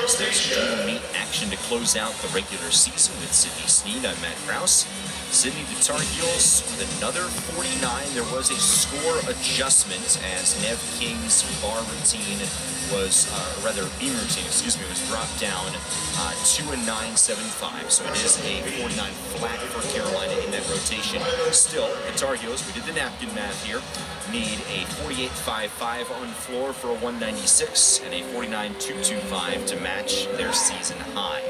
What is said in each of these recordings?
There's dual meet action to close out the regular season with Sydney Sneed. I'm Matt Krause. Sydney, the Tar Heels with another 49. There was a score adjustment as Nev King's bar routine was, beam routine, was dropped down to a 9.75. So it is a 49 flat for Carolina in that rotation. Still, the Tar Heels, we did the napkin math here, need a 48.55 on floor for a 196 and a 49.225 to match their season high.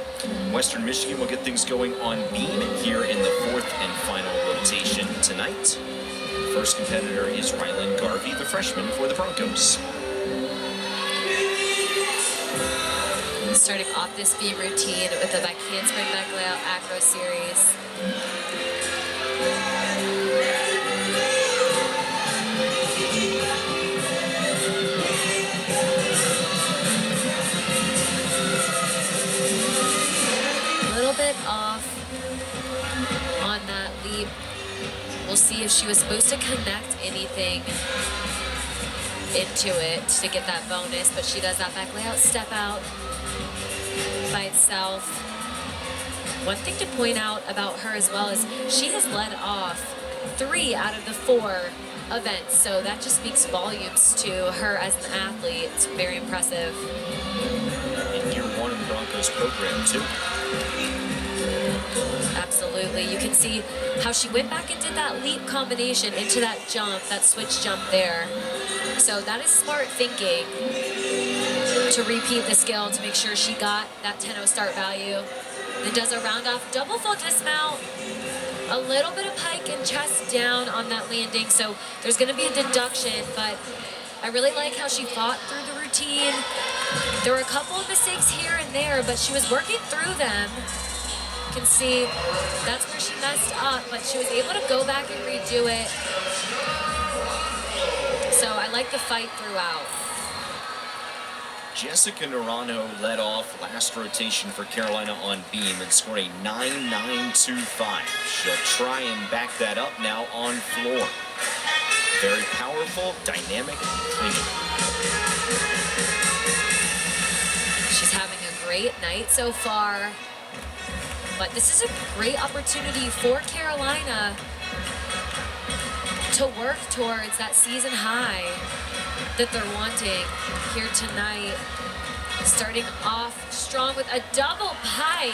Western Michigan will get things going on beam here in the fourth and final rotation tonight. The first competitor is Rylan Garvey, the freshman for the Broncos. Starting off this beam routine with the back handspring back layout acro series. A little bit off on that leap. We'll see if she was supposed to connect anything into it to get that bonus, but she does that back layout step out by itself. One thing to point out about her as well is she has led off 3 out of the 4 events, so that just speaks volumes to her as an athlete. It's very impressive. In year 1 of the Broncos program too. Absolutely. You can see how she went back and did that leap combination into that jump, that switch jump there. So that is smart thinking to repeat the skill to make sure she got that 10-0 start value. Then does a round off double full dismount, a little bit of pike and chest down on that landing. So there's going to be a deduction, but I really like how she fought through the routine. There were a couple of mistakes here and there, but she was working through them. You can see that's where she messed up, but she was able to go back and redo it. So I like the fight throughout. Jessica Naranjo led off last rotation for Carolina on beam and scored a 9.925. She'll try and back that up now on floor. Very powerful, dynamic, clean. She's having a great night so far, but this is a great opportunity for Carolina to work towards that season high that they're wanting here tonight. Starting off strong with a double pike.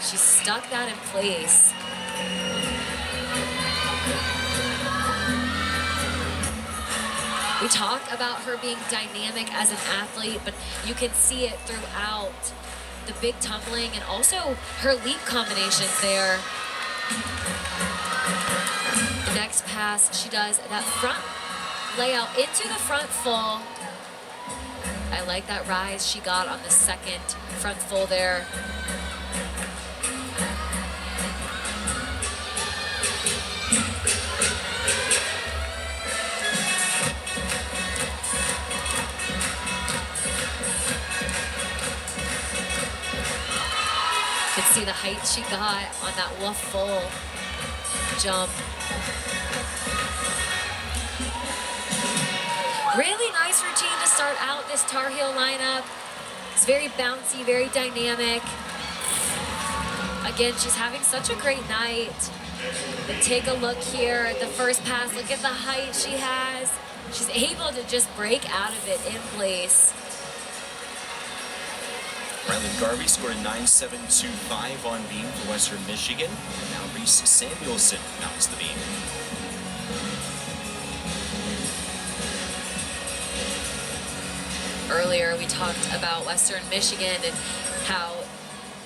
She stuck that in place. We talk about her being dynamic as an athlete, but you can see it throughout the big tumbling and also her leap combinations there. The next pass, she does that front layout into the front full. I like that rise she got on the second front full there. You can see the height she got on that wolf full jump. Really nice routine to start out this Tar Heel lineup. It's very bouncy, very dynamic. Again, she's having such a great night. But take a look here at the first pass. Look at the height she has. She's able to just break out of it in place. Rylan Garvey scored a 9.725 on beam for Western Michigan. And now Reese Samuelson mounts the beam. Earlier, we talked about Western Michigan and how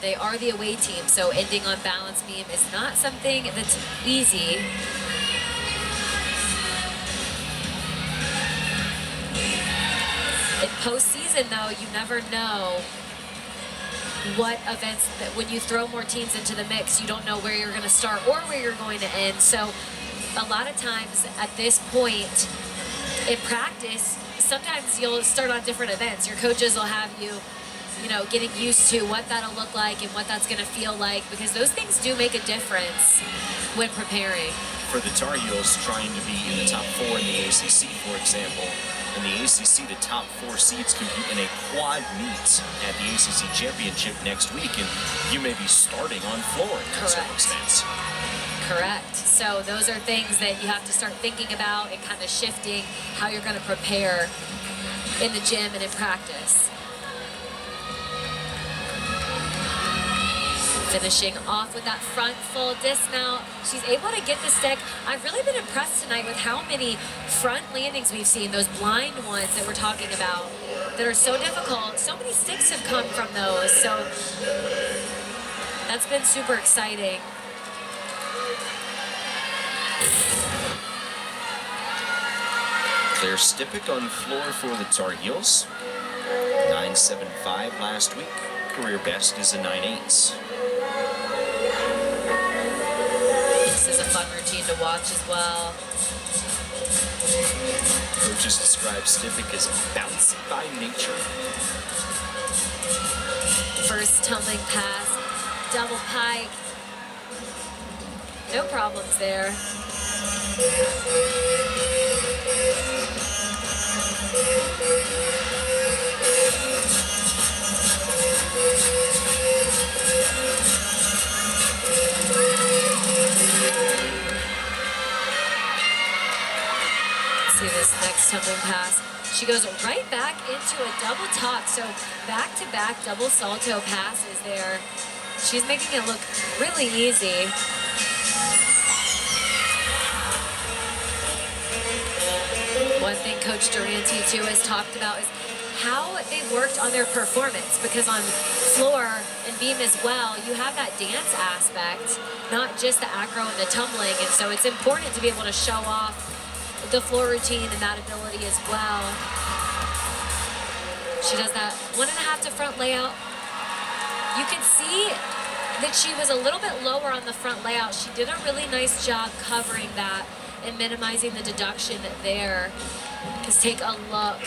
they are the away team, so ending on balance beam is not something that's easy. In postseason, though, you never know what events, that when you throw more teams into the mix, you don't know where you're going to start or where you're going to end. So a lot of times at this point in practice, sometimes you'll start on different events. Your coaches will have you, getting used to what that'll look like and what that's going to feel like, because those things do make a difference when preparing. For the Tar Heels trying to be in the top 4 in the ACC, for example, In the ACC, the top 4 seeds compete in a quad meet at the ACC Championship next week, and you may be starting on floor in that circumstance. Correct. So those are things that you have to start thinking about and kind of shifting how you're going to prepare in the gym and in practice. Finishing off with that front full dismount. She's able to get the stick. I've really been impressed tonight with how many front landings we've seen, those blind ones that we're talking about that are so difficult. So many sticks have come from those. So that's been super exciting. Claire Stipik on floor for the Tar Heels. 9.75 last week. Career best is a 9.8. This is a fun routine to watch as well. Coaches describe Stipik as bouncy by nature. First tumbling pass, double pike. No problems there. See this next tumbling pass. She goes right back into a double tuck. So back-to-back double salto passes there. She's making it look really easy. One thing Coach Durante too has talked about is how they worked on their performance, because on floor and beam as well, you have that dance aspect, not just the acro and the tumbling, and so it's important to be able to show off the floor routine and that ability as well. She does that 1.5 to front layout. You can see that she was a little bit lower on the front layout. She did a really nice job covering that and minimizing the deduction there. Just take a look.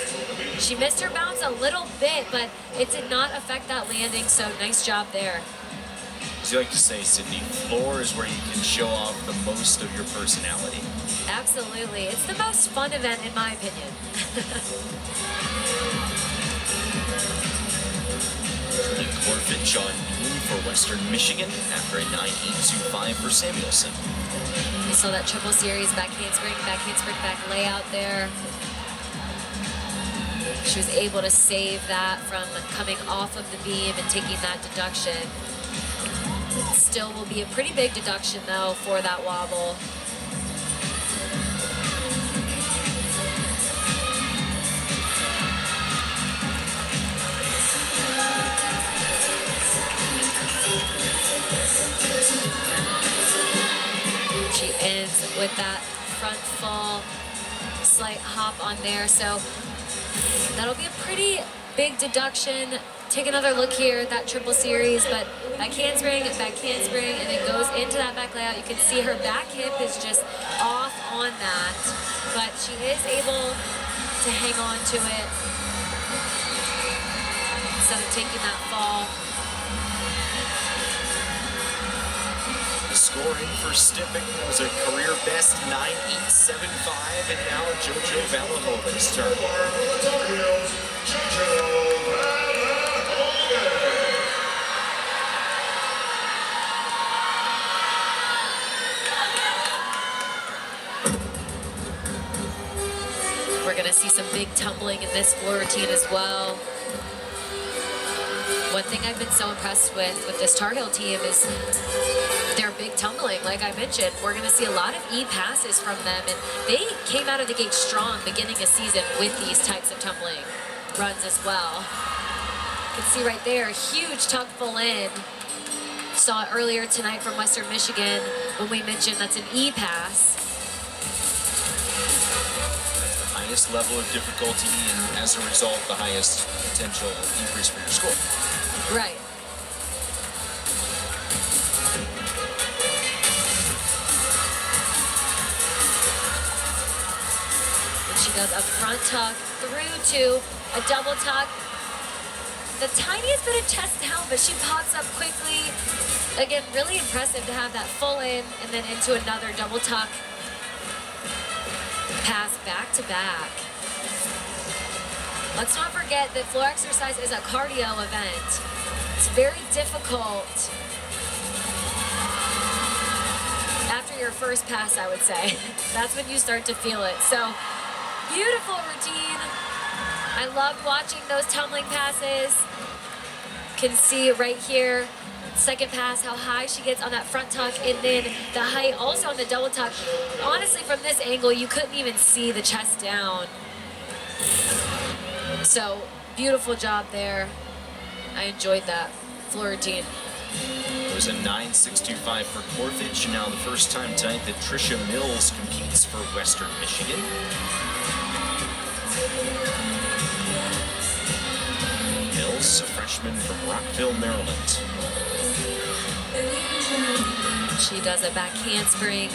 She missed her bounce a little bit, but it did not affect that landing, so nice job there. As you like to say, Sydney, floor is where you can show off the most of your personality. Absolutely. It's the most fun event, in my opinion. Corfitch on beam for Western Michigan after a 9.825 for Samuelson. You saw that triple series back handspring, back layout there. She was able to save that from coming off of the beam and taking that deduction. Still will be a pretty big deduction though for that wobble. She ends with that front full slight hop on there, so that'll be a pretty big deduction. Take another look here at that triple series, but back handspring, and then goes into that back layout. You can see her back hip is just off on that, but she is able to hang on to it instead of taking that fall. The scoring for Stipik was a career best 9.875, and now JoJo Valahova's turn. We're going to see some big tumbling in this floor routine as well. One thing I've been so impressed with this Tar Heel team is their big tumbling. Like I mentioned, we're going to see a lot of E passes from them, and they came out of the gate strong beginning a season with these types of tumbling runs as well. You can see right there, huge tuck full in. Saw it earlier tonight from Western Michigan when we mentioned that's an E pass. Highest level of difficulty, and as a result, the highest potential increase for your score. Right. And she does a front tuck through to a double tuck. The tiniest bit of chest down, but she pops up quickly. Again, really impressive to have that full in and then into another double tuck. Pass back to back. Let's not forget that floor exercise is a cardio event. It's very difficult after your first pass, I would say. That's when you start to feel it. So, beautiful routine. I loved watching those tumbling passes. You can see right here, second pass, how high she gets on that front tuck, and then the height also on the double tuck. Honestly, from this angle, you couldn't even see the chest down. So, beautiful job there. I enjoyed that floor routine. It was a 9.625 for Corfage. Now the first time tonight that Trisha Mills competes for Western Michigan. Mills, a freshman from Rockville, Maryland. She does a back handspring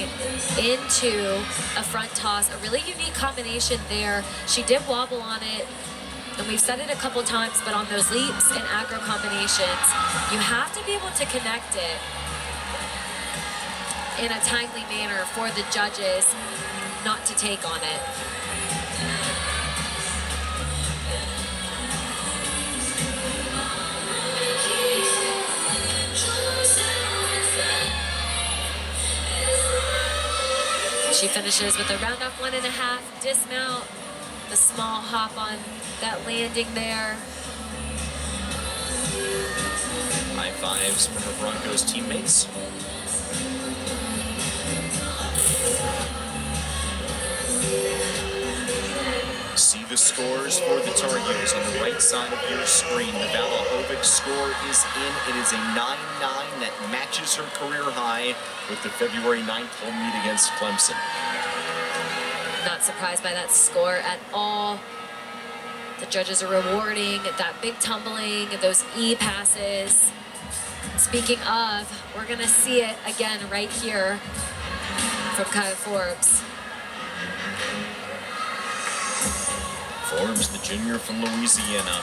into a front toss. A really unique combination there. She did wobble on it, and we've said it a couple times, but on those leaps and aggro combinations, you have to be able to connect it in a timely manner for the judges not to take on it. She finishes with a round off 1.5, dismount, the small hop on that landing there. High fives from her Broncos teammates. See the scores for the Tar Heels on the right side of your screen. The Valahovic score is in. It is a 9-9 that matches her career high with the February 9th home meet against Clemson. Not surprised by that score at all. The judges are rewarding that big tumbling, those E passes. Speaking of, we're going to see it again right here from Kaya Forbes. Forbes, the junior from Louisiana.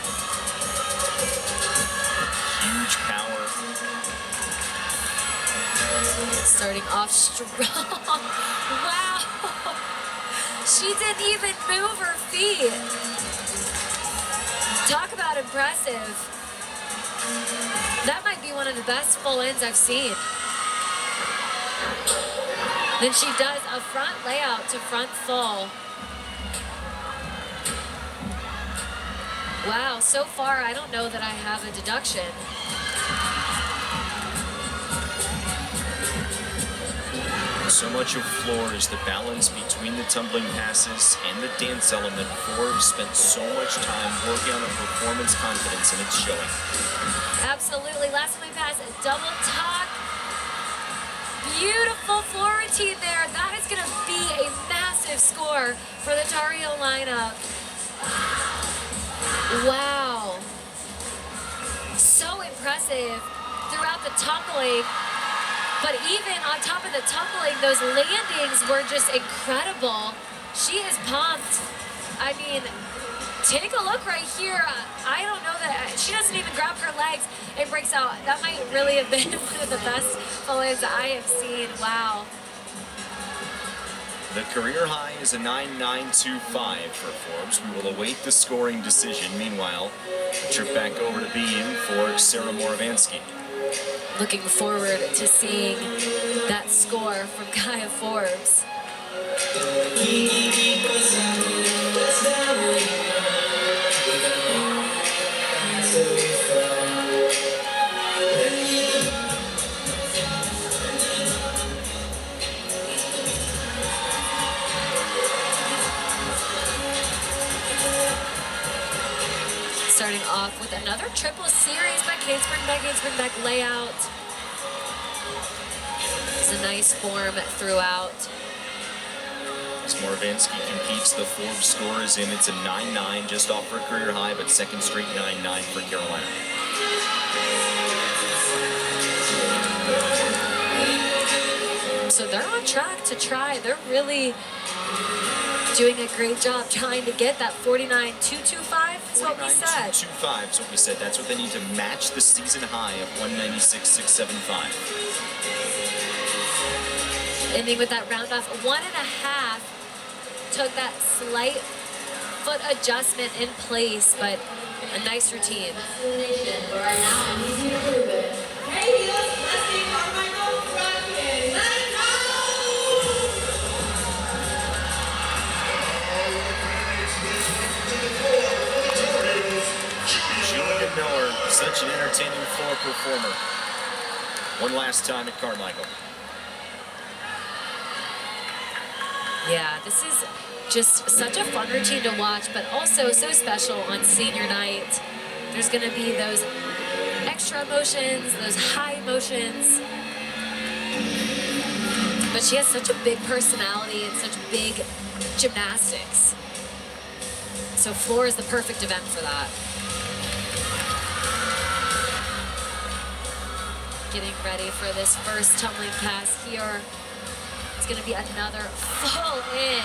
Huge power. Starting off strong. Wow. She didn't even move her feet. Talk about impressive. That might be one of the best full ends I've seen. Then she does a front layout to front full. Wow, so far I don't know that I have a deduction. So much of floor is the balance between the tumbling passes and the dance element. Forbes spent so much time working on her performance confidence, and it's showing. Absolutely. Last time we passed a double tuck. Beautiful floor routine there. That is going to be a massive score for the Tar Heel lineup. Wow. So impressive throughout the tumbling. But even on top of the tumbling, those landings were just incredible. She is pumped. I mean, take a look right here. I don't know that she doesn't even grab her legs and breaks out. That might really have been one of the best full-ins I have seen. Wow. The career high is a 9.925 for Forbes. We will await the scoring decision. Meanwhile, a trip back over to Beam for Sarah Moravansky. Looking forward to seeing that score from Kaya Forbes. Starting off with another triple series by Gainsbourg layout. It's a nice form throughout. As Moravansky competes, the Forbes score is in. It's a 9-9, just off her career high, but second straight 9-9 for Carolina. So they're on track to try. They're really doing a great job trying to get that 49.225 is what we said. 49.225 is what we said. That's what they need to match the season high of 196.675. Ending with that round off 1.5, took that slight foot adjustment in place, but a nice routine. Julia Miller, such an entertaining floor performer. One last time at Carmichael. Yeah, this is just such a fun routine to watch, but also so special on senior night. There's gonna be those extra emotions, those high emotions. But she has such a big personality and such big gymnastics. So floor is the perfect event for that. Getting ready for this first tumbling pass here. It's gonna be another full in.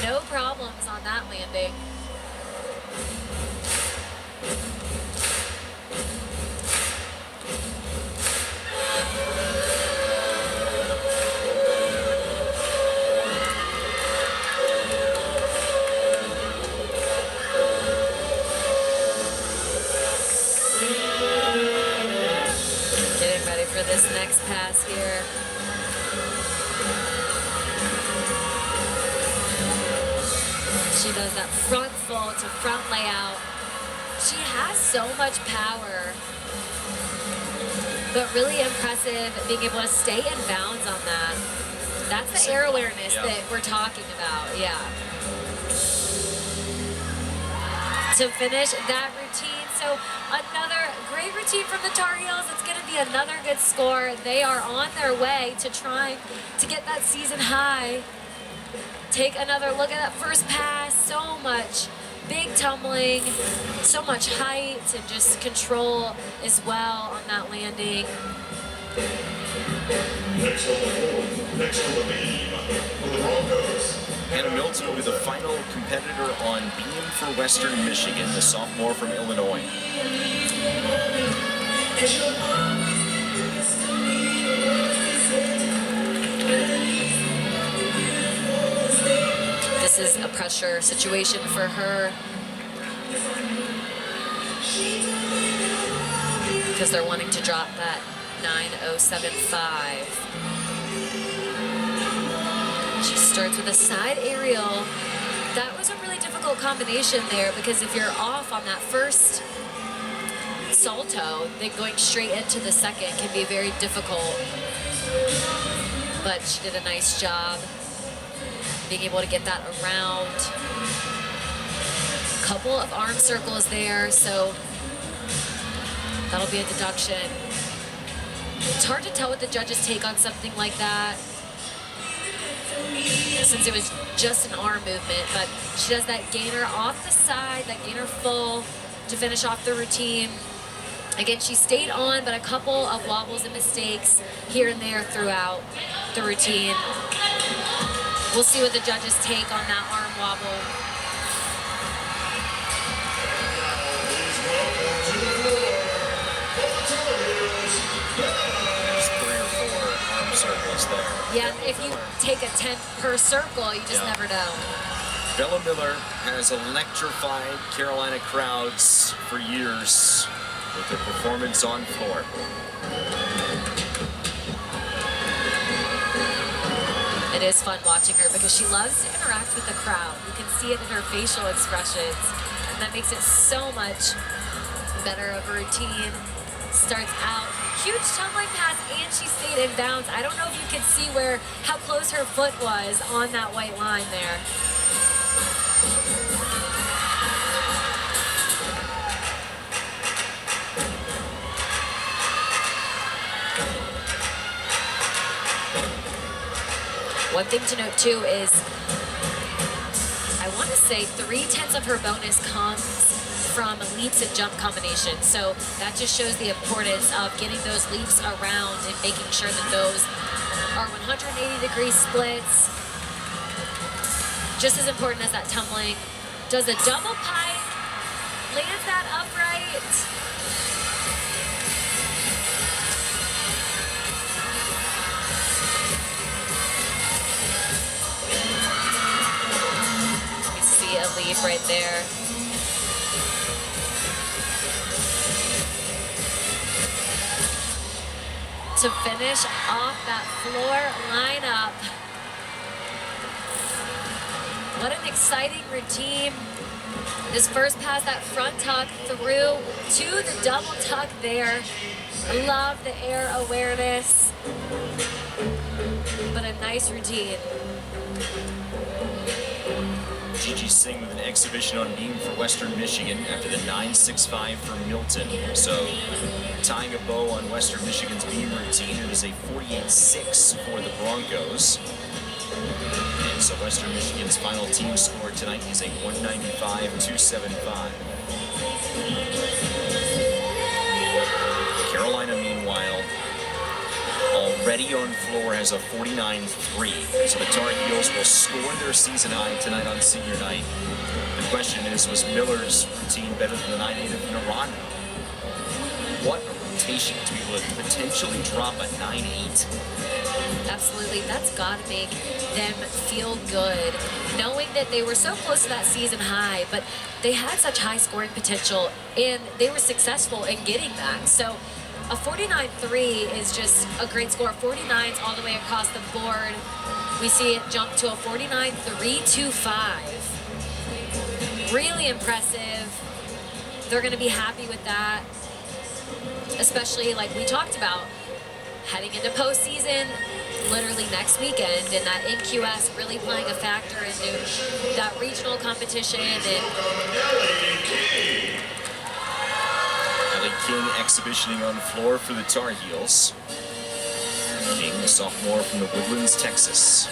No problems on that landing. Getting ready for this next pass here. She does that front full to front layout. She has so much power, but really impressive being able to stay in bounds on that. That's the air awareness that we're talking about, yeah. To finish that routine, so another great routine from the Tar Heels. It's going to be another good score. They are on their way to trying to get that season high. Take another look at that first pass. So much big tumbling, so much height and just control as well on that landing. Next on the floor, next on the beam for the Broncos. Hannah Milton will be the final competitor on beam for Western Michigan, the sophomore from Illinois. This is a pressure situation for her because they're wanting to drop that 9.075. She starts with a side aerial. That was a really difficult combination there because if you're off on that first salto, then going straight into the second can be very difficult. But she did a nice job being able to get that around. A couple of arm circles there, so that'll be a deduction. It's hard to tell what the judges take on something like that, since it was just an arm movement, but she does that gainer off the side, that gainer full to finish off the routine. Again, she stayed on, but a couple of wobbles and mistakes here and there throughout the routine. We'll see what the judges take on that arm wobble. There's 3 or 4 arm circles there. Yeah, if you take a 10 per circle, you just never know. Bella Miller has electrified Carolina crowds for years with her performance on floor. It is fun watching her because she loves to interact with the crowd. You can see it in her facial expressions, and that makes it so much better of a routine. Starts out, huge tumbling pass, and she stayed in bounds. I don't know if you could see how close her foot was on that white line there. One thing to note too is, I want to say 3/10 of her bonus comes from leaps and jump combinations. So that just shows the importance of getting those leaps around and making sure that those are 180-degree splits. Just as important as that tumbling. Does a double pike, lands that upright. relief right there. To finish off that floor lineup. What an exciting routine. This first pass, that front tuck through to the double tuck there. Love the air awareness. But a nice routine. Gigi Singh with an exhibition on beam for Western Michigan after the 9.65 for Milton. So tying a bow on Western Michigan's beam routine, it is a 48.6 for the Broncos. And so Western Michigan's final team score tonight is a 195-275. Carolina, meanwhile, already on floor has a 49-3. So the Tar Heels will score their season high tonight on senior night. The question is, was Miller's routine better than the 9.8 of Narano? What a rotation to be able to potentially drop a 9.8. Absolutely, that's got to make them feel good, knowing that they were so close to that season high, but they had such high scoring potential, and they were successful in getting that. So a 49.3 is just a great score. 49s all the way across the board. We see it jump to a 49.325. Really impressive. They're going to be happy with that, especially like we talked about, heading into postseason literally next weekend, and that NQS really playing a factor into that regional competition. And King exhibitioning on floor for the Tar Heels. King, the sophomore from the Woodlands, Texas.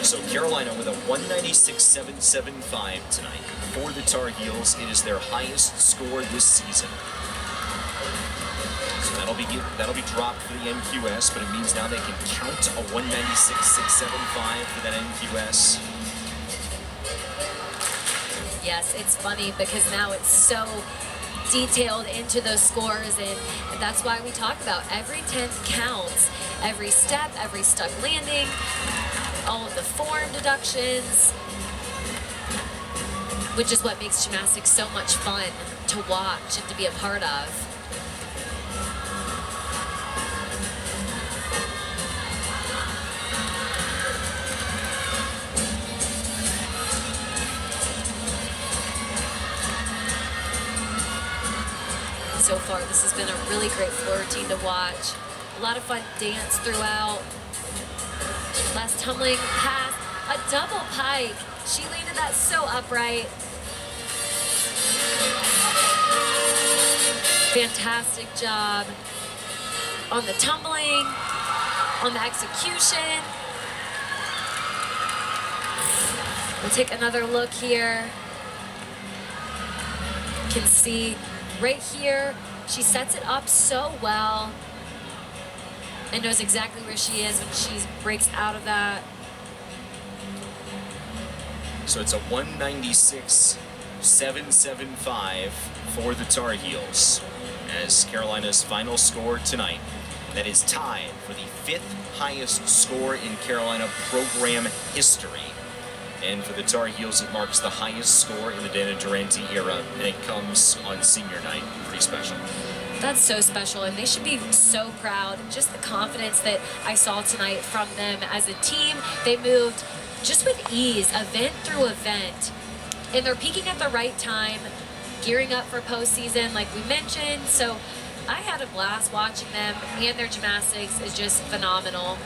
So Carolina with a 196.775 tonight. For the Tar Heels, it is their highest score this season. So that'll be dropped for the NQS, but it means now they can count a 196.675 for that NQS. yes, it's funny because now it's so detailed into those scores, and that's why we talk about every tenth counts, every step, every stuck landing, all of the form deductions, which is what makes gymnastics so much fun to watch and to be a part of. So far, this has been a really great floor routine to watch. A lot of fun dance throughout. Last tumbling pass, a double pike. She landed that so upright. Fantastic job on the tumbling, on the execution. We'll take another look here. You can see right here, she sets it up so well and knows exactly where she is when she breaks out of that. So it's a 196.775 for the Tar Heels as Carolina's final score tonight. That is tied for the 5th highest score in Carolina program history. And for the Tar Heels, it marks the highest score in the Dana Durante era, and it comes on senior night. Pretty special. That's so special, and they should be so proud. Just the confidence that I saw tonight from them as a team. They moved just with ease, event through event, and they're peaking at the right time, gearing up for postseason, like we mentioned. So I had a blast watching them, and their gymnastics is just phenomenal.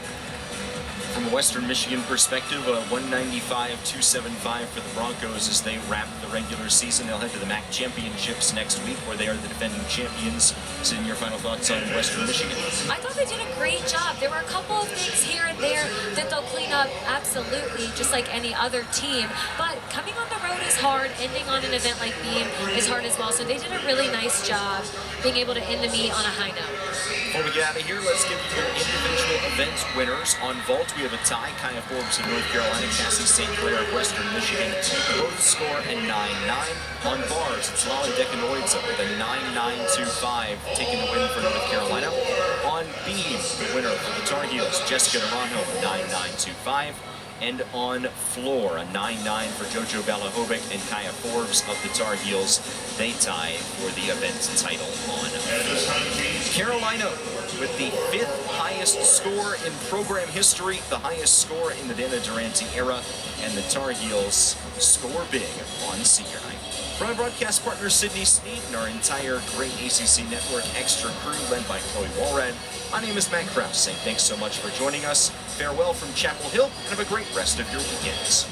From a Western Michigan perspective, a 195.275 for the Broncos as they wrap the regular season. They'll head to the MAC Championships next week, where they are the defending champions. So, your final thoughts on Western Michigan? I thought they did a great job. There were a couple of things here and there that they'll clean up, absolutely, just like any other team. But coming on the road is hard. Ending on an event like Beam is hard as well. So they did a really nice job being able to end the meet on a high note. Before we get out of here, let's give you your individual event winners. On vault, we have a tie. Kaya Forbes of North Carolina, Cassie St. Clair of Western Michigan. Both score a 9.9. On bars, it's Lolly Decanoids with a 9.925, taking the win for North Carolina. On beam, the winner for the Tar Heels, Jessica Naranjo, 9.925. And on floor, a 9-9 for Jojo Valahovic and Kaya Forbes of the Tar Heels. They tie for the event title on floor. Carolina with the 5th highest score in program history, the highest score in the Dana Durante era, and the Tar Heels score big on senior night. From my broadcast partner Sydney Sneed and our entire great ACC Network extra crew led by Chloe Walrad, my name is Matt Krause, saying thanks so much for joining us. Farewell from Chapel Hill, and have a great rest of your weekends.